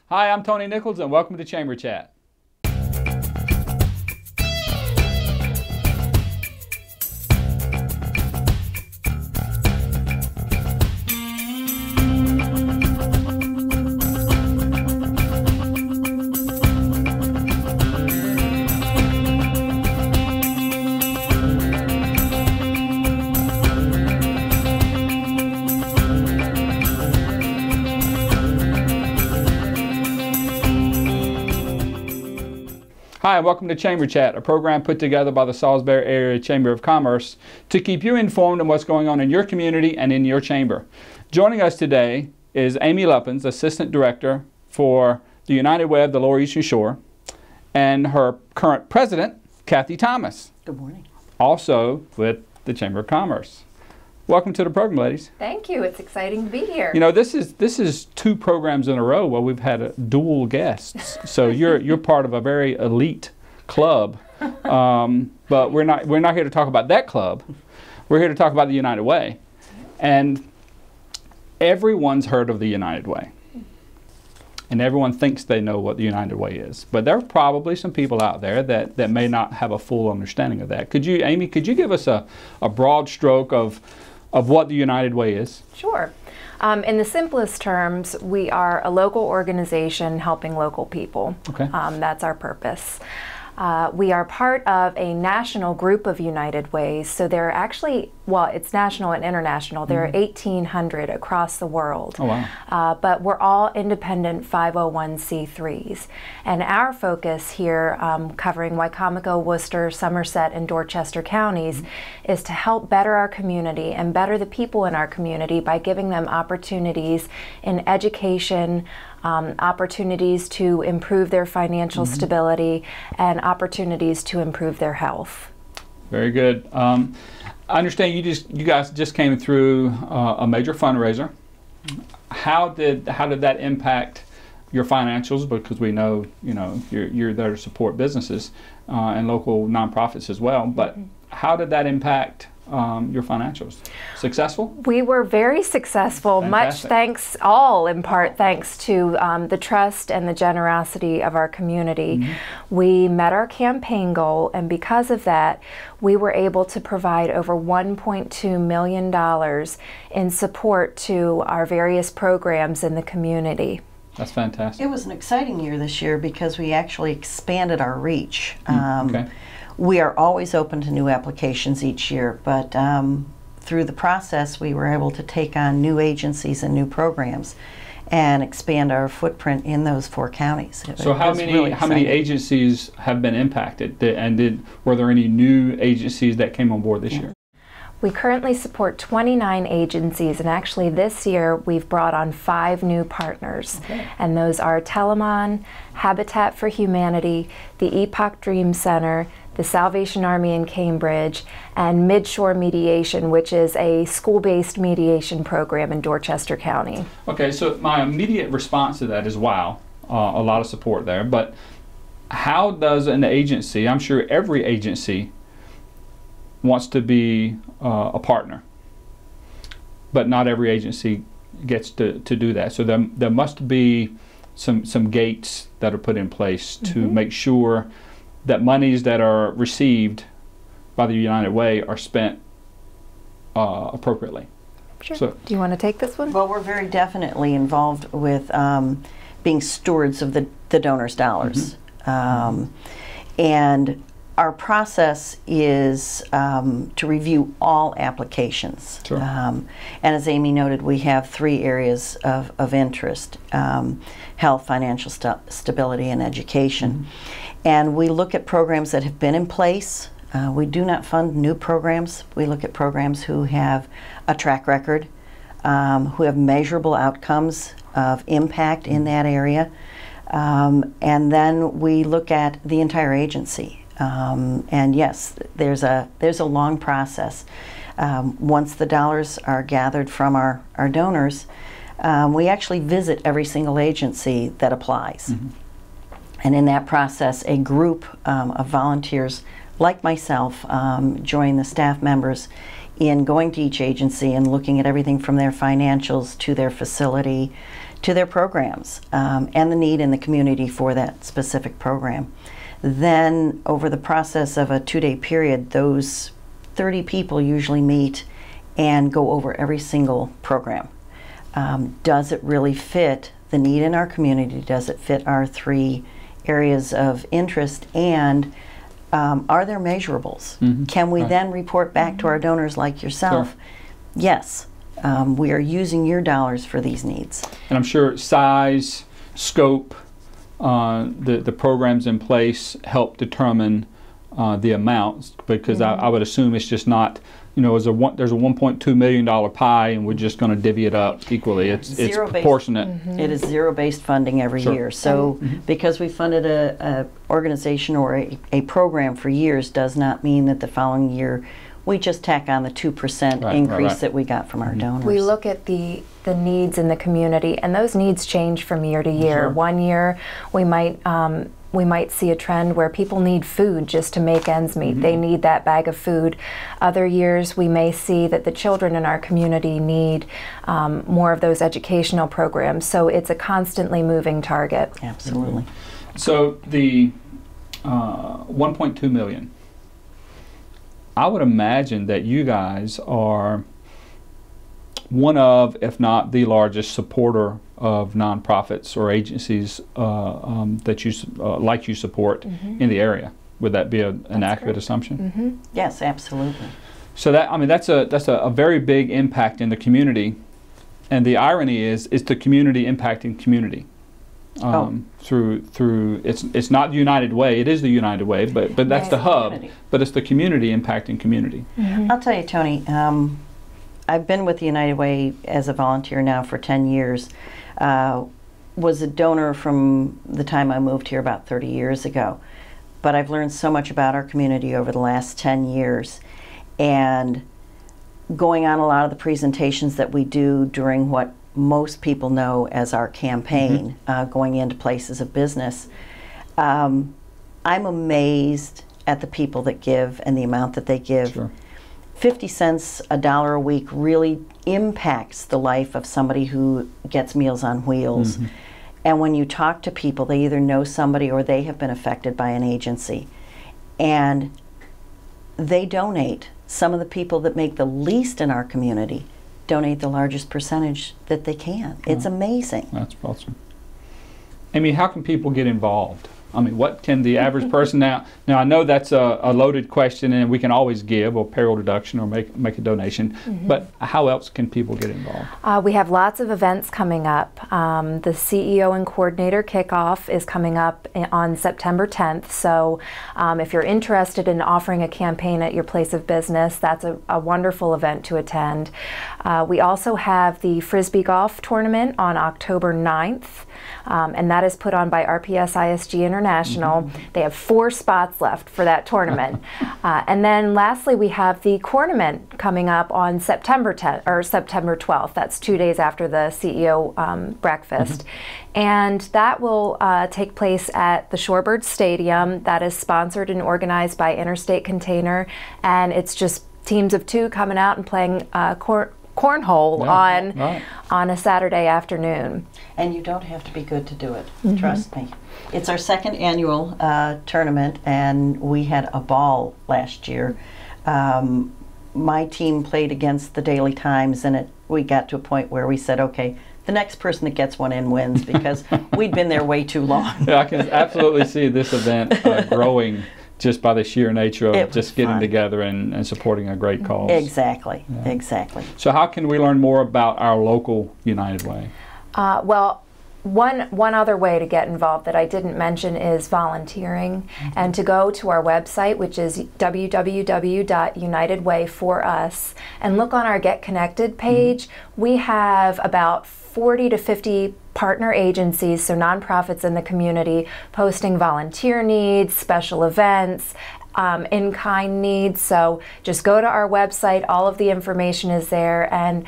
Hi, I'm Tony Nichols, and welcome to Chamber Chat. Hi, and welcome to Chamber Chat, a program put together by the Salisbury Area Chamber of Commerce to keep you informed on what's going on in your community and in your chamber. Joining us today is Amy Luppens, Assistant Director for the United Way of the Lower Eastern Shore, and her current President, Cathy Thomas. Good morning. Also with the Chamber of Commerce. Welcome to the program, ladies. Thank you. It's exciting to be here. You know, this is two programs in a row where we've had dual guests. So you're part of a very elite club, but we're not here to talk about that club. We're here to talk about the United Way, and everyone's heard of the United Way, and everyone thinks they know what the United Way is. But there are probably some people out there that may not have a full understanding of that. Could you, Amy, could you give us a broad stroke of what the United Way is? Sure. In the simplest terms, we are a local organization helping local people. Okay. That's our purpose. We are part of a national group of United Ways, so there are actually, well, it's national and international. There are 1,800 across the world. Oh, wow. But we're all independent 501c3s. And our focus here, covering Wicomico, Worcester, Somerset, and Dorchester counties, is to help better our community and better the people in our community by giving them opportunities in education, opportunities to improve their financial stability, and opportunities to improve their health. Very good. I understand you guys just came through a major fundraiser. How did that impact your financials? Because we know you're there to support businesses and local nonprofits as well. But how did that impact your financials? Successful? We were very successful. Fantastic. Much thanks, all in part thanks to the trust and the generosity of our community. We met our campaign goal, and because of that, we were able to provide over $1.2 million in support to our various programs in the community. That's fantastic. It was an exciting year this year because we actually expanded our reach. Okay. We are always open to new applications each year, but through the process we were able to take on new agencies and new programs and expand our footprint in those 4 counties. So how many agencies have been impacted, and were there any new agencies that came on board this year? We currently support 29 agencies, and actually this year we've brought on 5 new partners. Okay. And those are Telamon, Habitat for Humanity, the Epoch Dream Center, the Salvation Army in Cambridge, and Midshore Mediation, which is a school-based mediation program in Dorchester County. Okay, so my immediate response to that is, wow, a lot of support there. But how does an agency, I'm sure every agency wants to be a partner, but not every agency gets to do that. So there must be some gates that are put in place to make sure that monies that are received by the United Way are spent appropriately. Sure. So, do you want to take this one? Well, we're very definitely involved with being stewards of the donors' dollars. And our process is to review all applications. Sure. And as Amy noted, we have 3 areas of interest: health, financial stability, and education. And we look at programs that have been in place. We do not fund new programs. We look at programs who have a track record, who have measurable outcomes of impact in that area. And then we look at the entire agency. And yes, there's a long process. Once the dollars are gathered from our donors, we actually visit every single agency that applies. And in that process, a group of volunteers like myself join the staff members in going to each agency and looking at everything from their financials to their facility to their programs and the need in the community for that specific program. Then over the process of a 2-day period, those 30 people usually meet and go over every single program. Does it really fit the need in our community? Does it fit our 3 areas of interest? And are there measurables? Can we then report back to our donors like yourself? Yes, we are using your dollars for these needs. And I'm sure size, scope, the programs in place help determine the amounts, because I would assume it's just not, you know, there's a $1.2 million pie and we're just going to divvy it up equally. It's proportionate. It is zero-based funding every year. So because we funded a organization or a program for years does not mean that the following year we just tack on the 2% increase that we got from our donors. We look at the needs in the community, and those needs change from year to year. One year we might see a trend where people need food just to make ends meet. They need that bag of food. Other years we may see that the children in our community need more of those educational programs. So it's a constantly moving target. Absolutely. So the 1.2 million, I would imagine that you guys are one of, if not the largest supporter of nonprofits or agencies that you like you support in the area. Would that be an accurate assumption? Yes, absolutely. So that, I mean, that's a very big impact in the community, and the irony is it's the community impacting community. Through it's not the United Way, it is the United Way, but that's the hub, but it's the community impacting community. I'll tell you, Tony, I've been with the United Way as a volunteer now for 10 years. Was a donor from the time I moved here about 30 years ago. But I've learned so much about our community over the last 10 years. And going on a lot of the presentations that we do during what most people know as our campaign, going into places of business, I'm amazed at the people that give and the amount that they give. 50 cents, $1 a week really impacts the life of somebody who gets Meals on Wheels. And when you talk to people, they either know somebody or they have been affected by an agency. And they donate. Some of the people that make the least in our community donate the largest percentage that they can. It's amazing. That's awesome. Amy, how can people get involved? I mean, what can the average person now I know that's a loaded question, and we can always give or payroll deduction or make a donation, but how else can people get involved? We have lots of events coming up. The CEO and Coordinator Kickoff is coming up on September 10th, so if you're interested in offering a campaign at your place of business, that's a wonderful event to attend. We also have the Frisbee Golf Tournament on October 9th, and that is put on by RPS ISG International. They have 4 spots left for that tournament. And then lastly, we have the Cornament coming up on September 10th or September 12th. That's 2 days after the CEO breakfast. And that will take place at the Shorebird Stadium. That is sponsored and organized by Interstate Container, and it's just teams of 2 coming out and playing cornhole on a Saturday afternoon. And you don't have to be good to do it, trust me. It's our 2nd annual tournament, and we had a ball last year. My team played against the Daily Times, and we got to a point where we said, okay, the next person that gets one in wins, because we'd been there way too long. Yeah, I can absolutely see this event growing just by the sheer nature of just getting together and supporting a great cause. Exactly, exactly. So how can we learn more about our local United Way? Well, one other way to get involved that I didn't mention is volunteering, and to go to our website, which is www.unitedway4us, and look on our Get Connected page. We have about 40 to 50 partner agencies, so nonprofits in the community, posting volunteer needs, special events, in-kind needs. So just go to our website, all of the information is there, and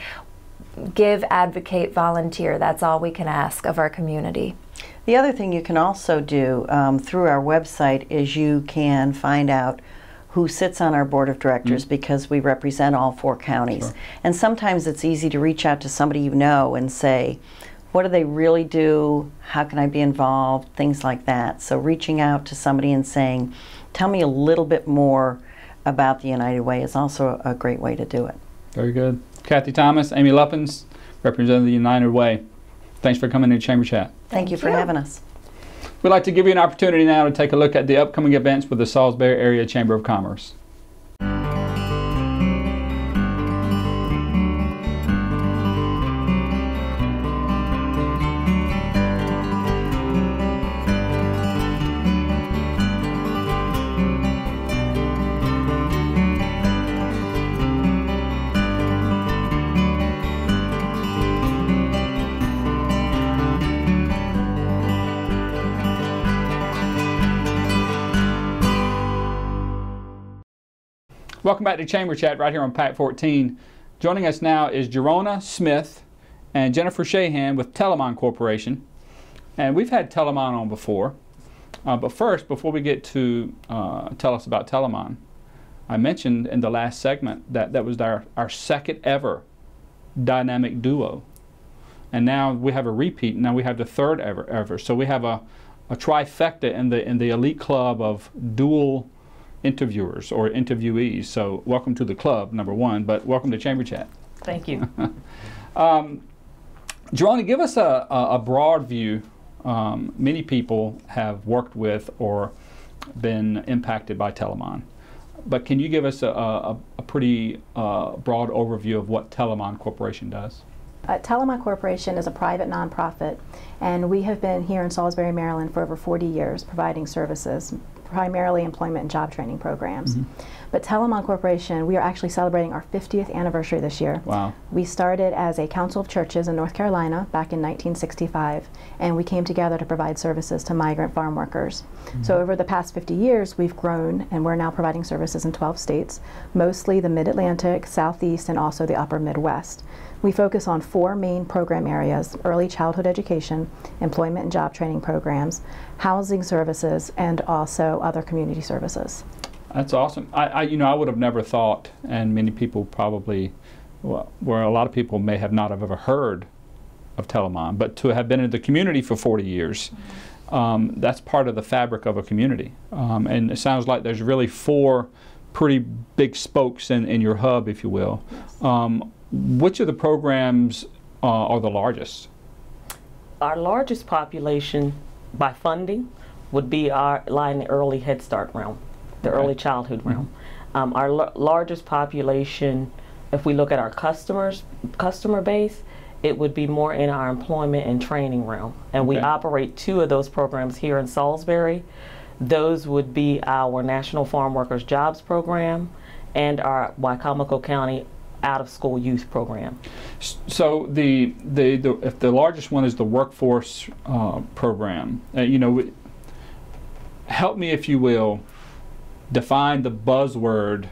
give, advocate, volunteer. That's all we can ask of our community. The other thing you can also do through our website is you can find out who sits on our board of directors, because we represent all 4 counties. And sometimes it's easy to reach out to somebody you know and say, what do they really do? How can I be involved? Things like that. So reaching out to somebody and saying, tell me a little bit more about the United Way is also a great way to do it. Very good. Cathy Thomas, Amy Luppens, representing the United Way. Thanks for coming to Chamber Chat. Thank you for having us. We'd like to give you an opportunity now to take a look at the upcoming events with the Salisbury Area Chamber of Commerce. Welcome back to Chamber Chat right here on PAC 14. Joining us now is Jerrona Smith and Jennifer Shahan with Telamon Corporation. And we've had Telamon on before. But first, before we get to tell us about Telamon, I mentioned in the last segment that that was our second ever dynamic duo. And now we have a repeat. Now we have the third ever. So we have a trifecta in the elite club of dual interviewers or interviewees. So welcome to the club, number one, but welcome to Chamber Chat. Thank you. Jerrona, give us a broad view. Many people have worked with or been impacted by Telamon, but can you give us a pretty broad overview of what Telamon Corporation does? Telamon Corporation is a private nonprofit, and we have been here in Salisbury, Maryland for over 40 years providing services, primarily employment and job training programs. But Telamon Corporation, we are actually celebrating our 50th anniversary this year. Wow. We started as a council of churches in North Carolina back in 1965, and we came together to provide services to migrant farm workers. So over the past 50 years, we've grown, and we're now providing services in 12 states, mostly the Mid-Atlantic, Southeast, and also the Upper Midwest. We focus on 4 main program areas: early childhood education, employment and job training programs, housing services, and also other community services. That's awesome. I would have never thought, and many people probably, where a lot of people may have not have ever heard of Telamon, but to have been in the community for 40 years, that's part of the fabric of a community. And it sounds like there's really 4 pretty big spokes in your hub, if you will. Yes. Which of the programs are the largest? Our largest population by funding would be our line the early Head Start realm, the early childhood realm. Our largest population, if we look at our customer base, it would be more in our employment and training realm. And we operate 2 of those programs here in Salisbury. Those would be our National Farm Workers Jobs Program and our Wicomico County out-of-school youth program. So if the largest one is the workforce program, help me, if you will, define the buzzword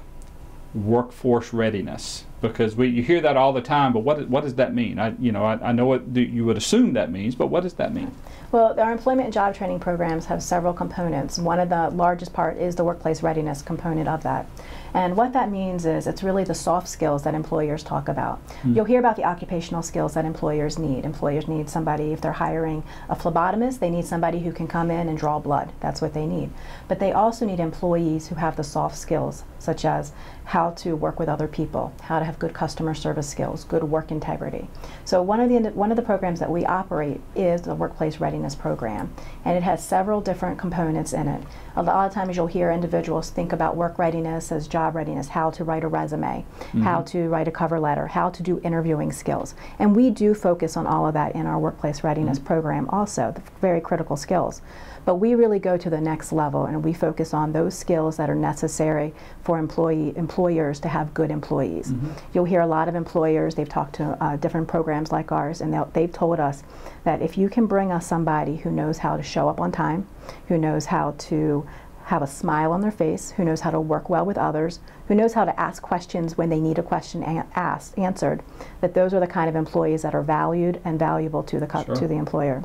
workforce readiness, because you hear that all the time, but what does that mean? I know what you would assume that means, but what does that mean? Well, our employment and job training programs have several components. One of the largest part is the workplace readiness component of that. And what that means is it's really the soft skills that employers talk about. You'll hear about the occupational skills that employers need. Employers need somebody, if they're hiring a phlebotomist, they need somebody who can come in and draw blood. That's what they need. But they also need employees who have the soft skills, such as how to work with other people, how to have good customer service skills, good work integrity. So one of the programs that we operate is the Workplace Readiness Program, and it has several different components in it. A lot of times you'll hear individuals think about work readiness as job readiness, how to write a resume, how to write a cover letter, how to do interviewing skills. And we do focus on all of that in our Workplace Readiness Program also, the very critical skills. But we really go to the next level, and we focus on those skills that are necessary for employers to have good employees. You'll hear a lot of employers, they've talked to different programs like ours, and they've told us that if you can bring us somebody who knows how to show up on time, who knows how to have a smile on their face, who knows how to work well with others, who knows how to ask questions when they need a question answered, that those are the kind of employees that are valued and valuable to the employer.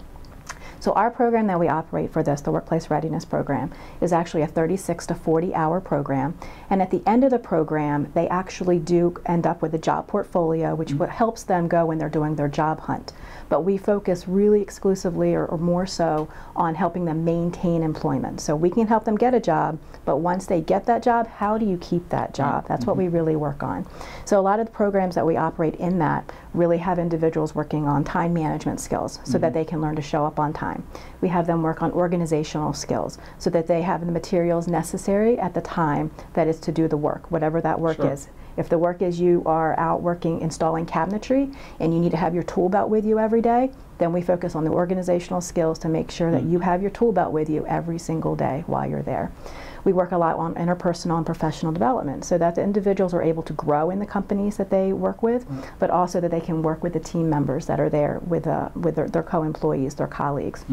So our program that we operate for this, the Workplace Readiness Program, is actually a 36 to 40-hour program. And at the end of the program, they actually do end up with a job portfolio, which helps them go when they're doing their job hunt. But we focus really exclusively or more so on helping them maintain employment. So we can help them get a job, but once they get that job, how do you keep that job? That's what we really work on. So a lot of the programs that we operate in that really have individuals working on time management skills so that they can learn to show up on time. We have them work on organizational skills so that they have the materials necessary at the time that is to do the work, whatever that work is. If the work is you are out working installing cabinetry and you need to have your tool belt with you every day, then we focus on the organizational skills to make sure that you have your tool belt with you every single day while you're there. We work a lot on interpersonal and professional development so that the individuals are able to grow in the companies that they work with, but also that they can work with the team members that are there with their co-employees, their colleagues.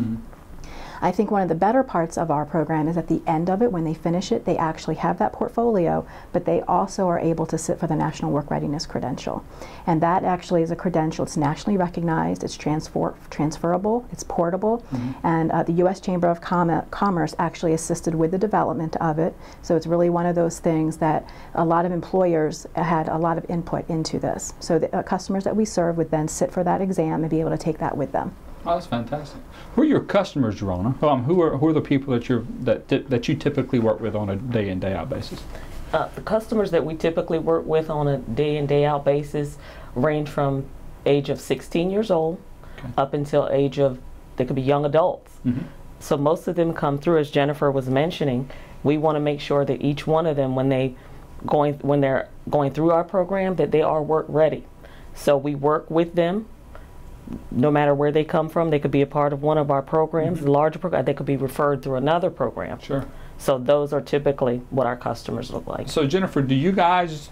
I think one of the better parts of our program is at the end of it, when they finish it, they actually have that portfolio, but they also are able to sit for the National Work Readiness Credential. And that actually is a credential. It's nationally recognized, it's transferable, it's portable, and the U.S. Chamber of Commerce actually assisted with the development of it. So it's really one of those things that a lot of employers had a lot of input into this. So the customers that we serve would then sit for that exam and be able to take that with them. Oh, that's fantastic. Who are your customers, Jerrona? Who are the people that you typically work with on a day in, day out basis? The customers that we typically work with on a day in, day out basis range from age of 16 years old up until age of, they could be young adults. So most of them come through, as Jennifer was mentioning. We want to make sure that each one of them, when they're going through our program, that they are work ready. So we work with them. No matter where they come from, they could be a part of one of our programs, the larger program, they could be referred through another program. Sure. So those are typically what our customers look like. So Jennifer, do you guys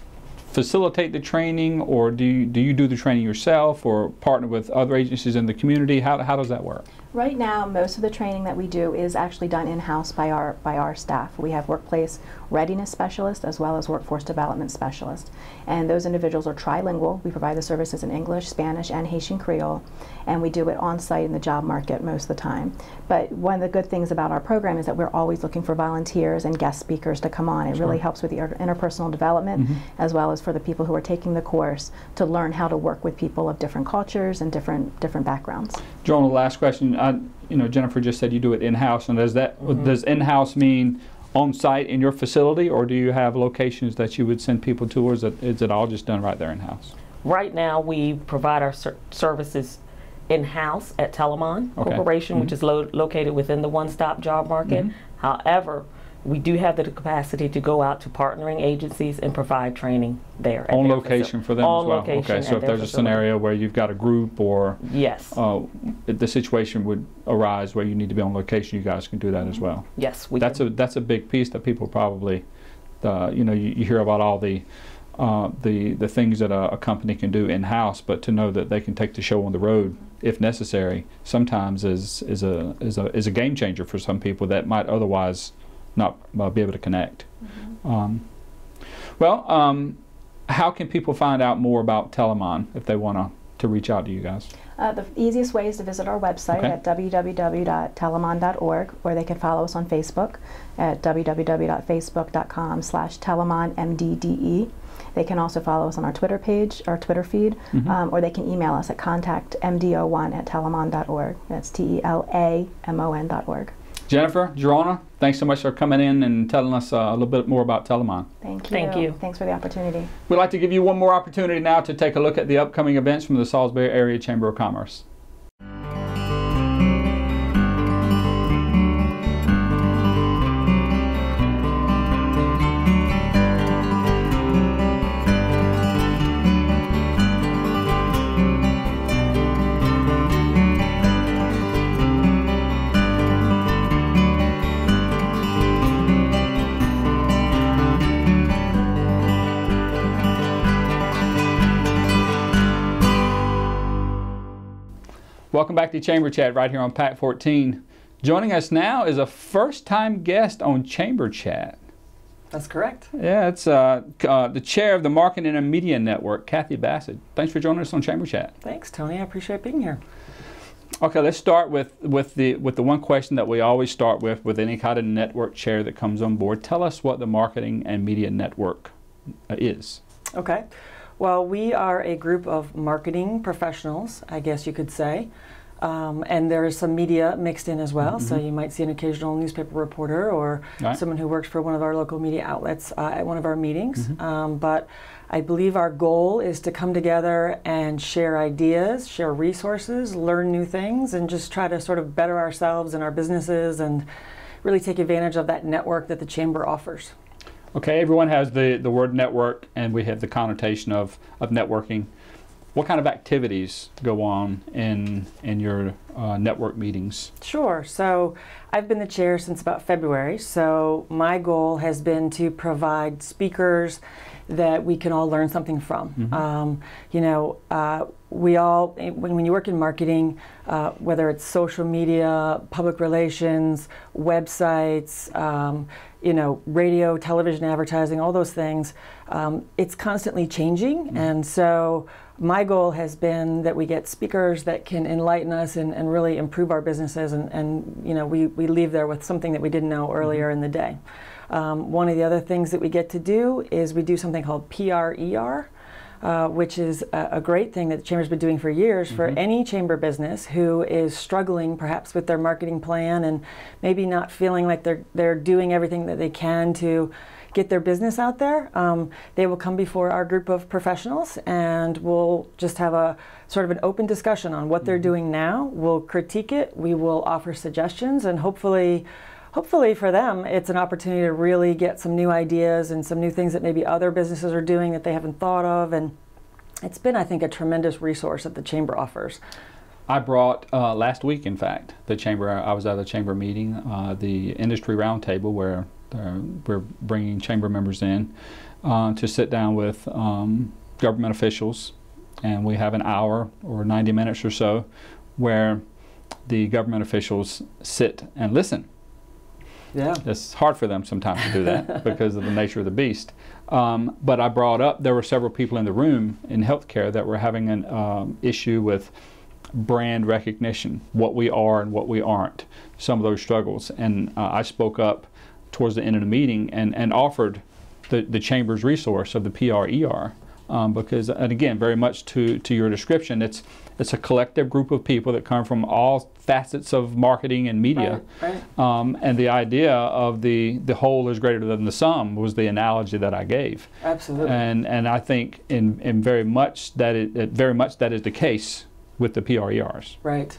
facilitate the training, or do you do the training yourself, or partner with other agencies in the community? How does that work? Right now, most of the training that we do is actually done in-house by our staff. We have workplace readiness specialists as well as workforce development specialists. And those individuals are trilingual. We provide the services in English, Spanish, and Haitian Creole. And we do it on-site in the job market most of the time. But one of the good things about our program is that we're always looking for volunteers and guest speakers to come on. It really helps with the interpersonal development as well as for the people who are taking the course to learn how to work with people of different cultures and different backgrounds. Jerrona, last question. Jennifer just said you do it in-house, and does in-house mean on-site in your facility, or do you have locations that you would send people to, or is it all just done right there in-house? Right now, we provide our services in-house at Telamon Corporation, which is located within the one-stop job market. However, we do have the capacity to go out to partnering agencies and provide training there. On location for them as well? Okay, so if there's a scenario where you've got a group or the situation would arise where you need to be on location, you guys can do that as well? Yes, we can. That's a big piece that people probably, you hear about all the things that a company can do in-house, but to know that they can take the show on the road if necessary sometimes is a game changer for some people that might otherwise not be able to connect. How can people find out more about Telamon if they want to reach out to you guys? The easiest way is to visit our website at www.telamon.org, or they can follow us on Facebook at www.facebook.com/TelamonMDDE. They can also follow us on our Twitter page, our Twitter feed, or they can email us at contactmdo1@telamon.org. That's TELAMON.org. Jennifer, Jerrona, thanks so much for coming in and telling us a little bit more about Telamon. Thank you. Thank you. Thanks for the opportunity. We'd like to give you one more opportunity now to take a look at the upcoming events from the Salisbury Area Chamber of Commerce. Welcome back to Chamber Chat right here on PAC 14. Joining us now is a first-time guest on Chamber Chat. That's correct. Yeah, it's the chair of the Marketing and Media Network, Cathy Bassett. Thanks for joining us on Chamber Chat. Thanks, Tony. I appreciate being here. Okay, let's start with the one question that we always start with any kind of network chair that comes on board. Tell us what the Marketing and Media Network is. Okay. Well, we are a group of marketing professionals, I guess you could say. And there is some media mixed in as well, so you might see an occasional newspaper reporter or someone who works for one of our local media outlets at one of our meetings. But I believe our goal is to come together and share ideas, share resources, learn new things, and just try to sort of better ourselves and our businesses and really take advantage of that network that the Chamber offers. Okay, everyone has the word network, and we have the connotation of networking. What kind of activities go on in your network meetings? Sure. So I've been the chair since about February. So my goal has been to provide speakers that we can all learn something from. You know, we all, when you work in marketing, whether it's social media, public relations, websites, you know, radio, television advertising, all those things, it's constantly changing. And so my goal has been that we get speakers that can enlighten us and really improve our businesses, and you know, we leave there with something that we didn't know earlier in the day. One of the other things that we get to do is we do something called PRER, which is a great thing that the Chamber's been doing for years for any Chamber business who is struggling perhaps with their marketing plan and maybe not feeling like they're doing everything that they can to get their business out there. They will come before our group of professionals and we'll just have a sort of an open discussion on what they're doing now. We'll critique it, we will offer suggestions, and hopefully for them it's an opportunity to really get some new ideas and some new things that maybe other businesses are doing that they haven't thought of. And it's been, I think, a tremendous resource that the Chamber offers. I brought, last week in fact, the Chamber, I was at a Chamber meeting, the industry roundtable where we're bringing Chamber members in to sit down with government officials, and we have an hour or 90 minutes or so where the government officials sit and listen. Yeah. It's hard for them sometimes to do that because of the nature of the beast. But I brought up, there were several people in the room in healthcare that were having an issue with brand recognition, what we are and what we aren't, some of those struggles. And I spoke up towards the end of the meeting and offered the Chamber's resource of the PRER, because, and again, very much to your description, it's a collective group of people that come from all facets of marketing and media. Right. And the idea of the whole is greater than the sum was the analogy that I gave. Absolutely. And I think in very much that is the case with the PRERs. Right.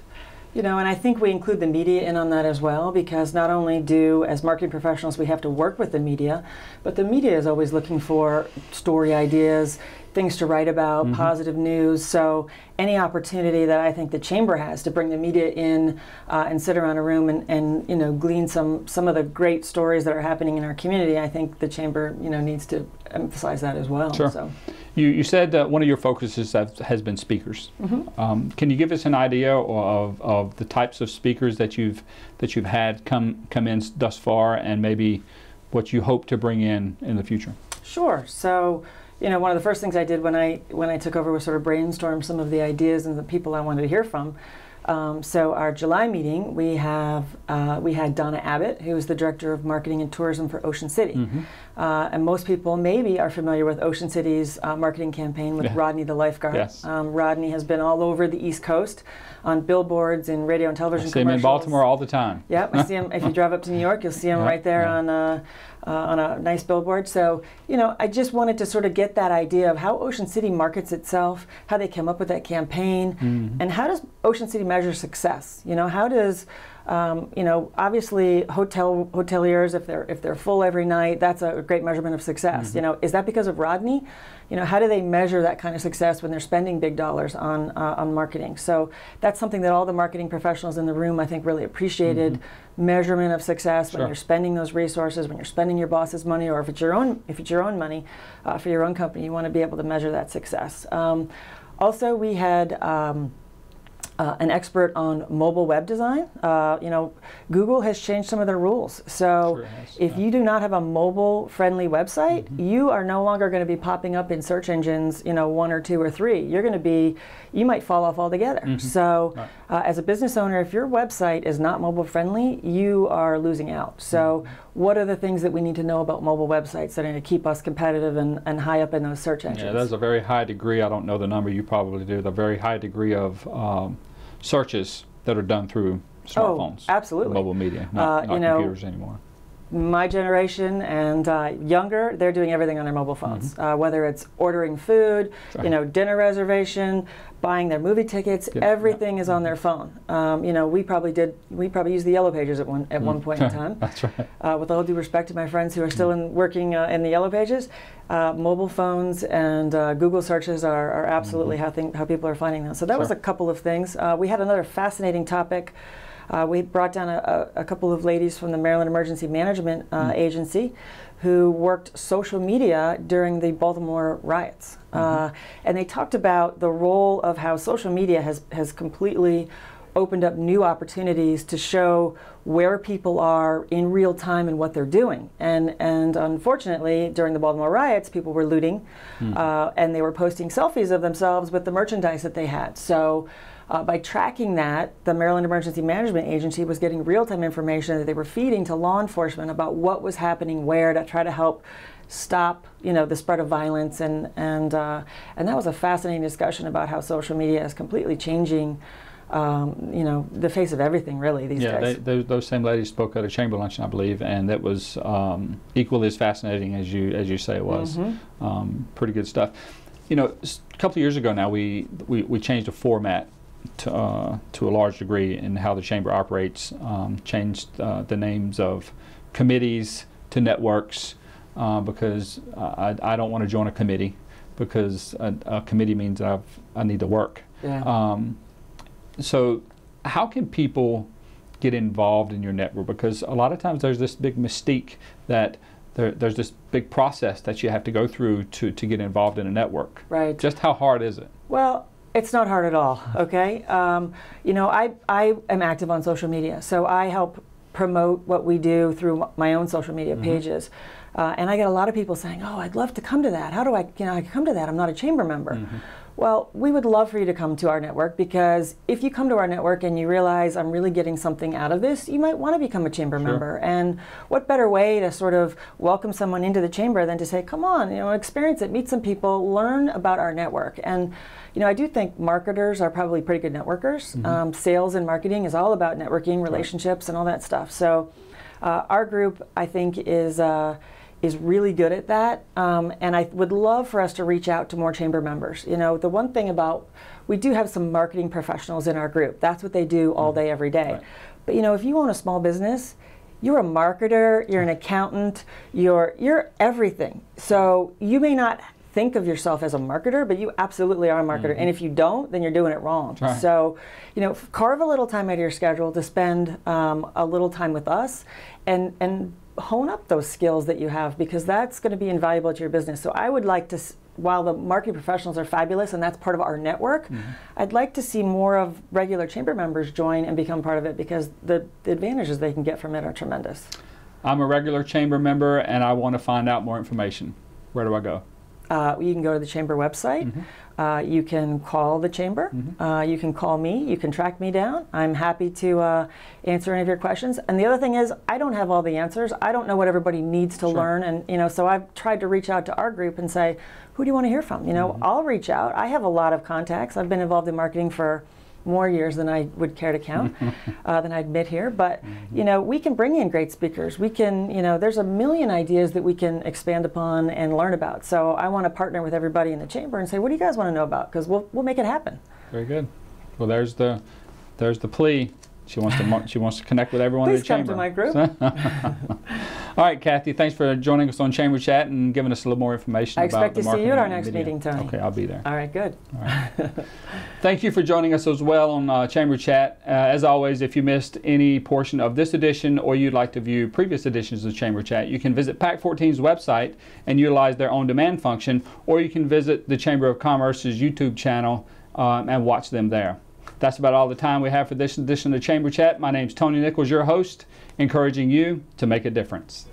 You know, and I think we include the media in on that as well, because not only do, as marketing professionals, we have to work with the media, but the media is always looking for story ideas, things to write about, positive news. So any opportunity that I think the Chamber has to bring the media in and sit around a room and you know, glean some of the great stories that are happening in our community, I think the Chamber, you know, needs to emphasize that as well. Sure. So. You said that one of your focuses has been speakers. Can you give us an idea of the types of speakers that you've had come in thus far, and maybe what you hope to bring in the future? Sure. So, you know, one of the first things I did when I took over was sort of brainstorm some of the ideas and the people I wanted to hear from. So our July meeting, we had Donna Abbott, who is the Director of Marketing and Tourism for Ocean City. And most people maybe are familiar with Ocean City's marketing campaign with Rodney the lifeguard. Yes. Rodney has been all over the East Coast on billboards and radio and television I see him commercials. in Baltimore all the time. Yep, I see him. If you drive up to New York, you'll see him right there on a nice billboard. So, you know, I just wanted to sort of get that idea of how Ocean City markets itself, how they came up with that campaign, and how does Ocean City measure success? You know, how does you know, obviously hoteliers, if they're full every night, that's a great measurement of success. You know, is that because of Rodney? You know, how do they measure that kind of success when they're spending big dollars on marketing? So that's something that all the marketing professionals in the room, I think, really appreciated. Measurement of success when you're spending those resources, when you're spending your boss's money, or if it's your own money for your own company, you want to be able to measure that success. Also, we had an expert on mobile web design. You know, Google has changed some of their rules. So Sure has, if you do not have a mobile-friendly website, you are no longer going to be popping up in search engines, you know, 1 or 2 or 3. You're going to be, you might fall off altogether. So as a business owner, if your website is not mobile-friendly, you are losing out. So what are the things that we need to know about mobile websites that are going to keep us competitive and high up in those search engines? Yeah, there's a very high degree, I don't know the number, you probably do, the very high degree of searches that are done through smartphones. Oh, absolutely. Mobile media, not you know, computers anymore. My generation and younger, they're doing everything on their mobile phones. Whether it's ordering food, you know, dinner reservation, buying their movie tickets, everything is on their phone. You know, we probably used the Yellow Pages at one point in time. That's right. With all due respect to my friends who are still working in the Yellow Pages, mobile phones and Google searches are absolutely how people are finding them. So that was a couple of things. We had another fascinating topic. We brought down a couple of ladies from the Maryland Emergency Management Agency who worked social media during the Baltimore riots. And they talked about the role of how social media has completely opened up new opportunities to show where people are in real time and what they're doing. And unfortunately, during the Baltimore riots, people were looting and they were posting selfies of themselves with the merchandise that they had. So by tracking that, the Maryland Emergency Management Agency was getting real-time information that they were feeding to law enforcement about what was happening where to try to help stop, you know, the spread of violence. And that was a fascinating discussion about how social media is completely changing, you know, the face of everything really these days. Yeah, those same ladies spoke at a chamber luncheon, I believe, and that was equally as fascinating as you say it was. Pretty good stuff. You know, a couple of years ago now, we changed the format to a large degree in how the chamber operates, changed the names of committees to networks because I don't want to join a committee because a committee means I need to work. Yeah. So how can people get involved in your network? Because a lot of times there's this big mystique that there's this big process that you have to go through to get involved in a network. Right. Just how hard is it? Well, it's not hard at all, okay? You know, I am active on social media, so I help promote what we do through my own social media pages. And I get a lot of people saying, oh, I'd love to come to that. How do I, I can come to that? I'm not a chamber member. Well, we would love for you to come to our network because if you come to our network and you realize I'm really getting something out of this, you might want to become a chamber member. And what better way to sort of welcome someone into the chamber than to say, come on, you know, experience it, meet some people, learn about our network. And you know, I do think marketers are probably pretty good networkers. Sales and marketing is all about networking, relationships, and all that stuff. So our group, I think, is really good at that. And I would love for us to reach out to more chamber members. You know, the one thing about, we do have some marketing professionals in our group. That's what they do all day, every day. But you know, if you own a small business, you're a marketer, you're an accountant, you're everything. So you may not think of yourself as a marketer, but you absolutely are a marketer. And if you don't, then you're doing it wrong. So, you know, carve a little time out of your schedule to spend a little time with us and hone up those skills that you have, because that's going to be invaluable to your business. So I would like to, while the marketing professionals are fabulous and that's part of our network, I'd like to see more of regular chamber members join and become part of it, because the advantages they can get from it are tremendous. I'm a regular chamber member and I want to find out more information. Where do I go? You can go to the chamber website. You can call the chamber. You can call me. You can track me down. I'm happy to answer any of your questions. And the other thing is, I don't have all the answers. I don't know what everybody needs to learn. And you know, so I've tried to reach out to our group and say, who do you want to hear from? You know, I'll reach out. I have a lot of contacts. I've been involved in marketing for more years than I would care to count, than I admit here. But you know, we can bring in great speakers. We can, you know, there's a million ideas that we can expand upon and learn about. So I want to partner with everybody in the chamber and say, what do you guys want to know about? Because we'll make it happen. Very good. Well, there's the plea. She wants to connect with everyone in the chamber. Please come to my group. All right, Cathy, thanks for joining us on Chamber Chat and giving us a little more information about the marketing. I expect to see you at our next meeting, Tony. Okay, I'll be there. All right, good. All right. Thank you for joining us as well on Chamber Chat. As always, if you missed any portion of this edition or you'd like to view previous editions of Chamber Chat, you can visit PAC 14's website and utilize their on-demand function, or you can visit the Chamber of Commerce's YouTube channel and watch them there. That's about all the time we have for this edition of Chamber Chat. My name's Tony Nichols, your host, encouraging you to make a difference.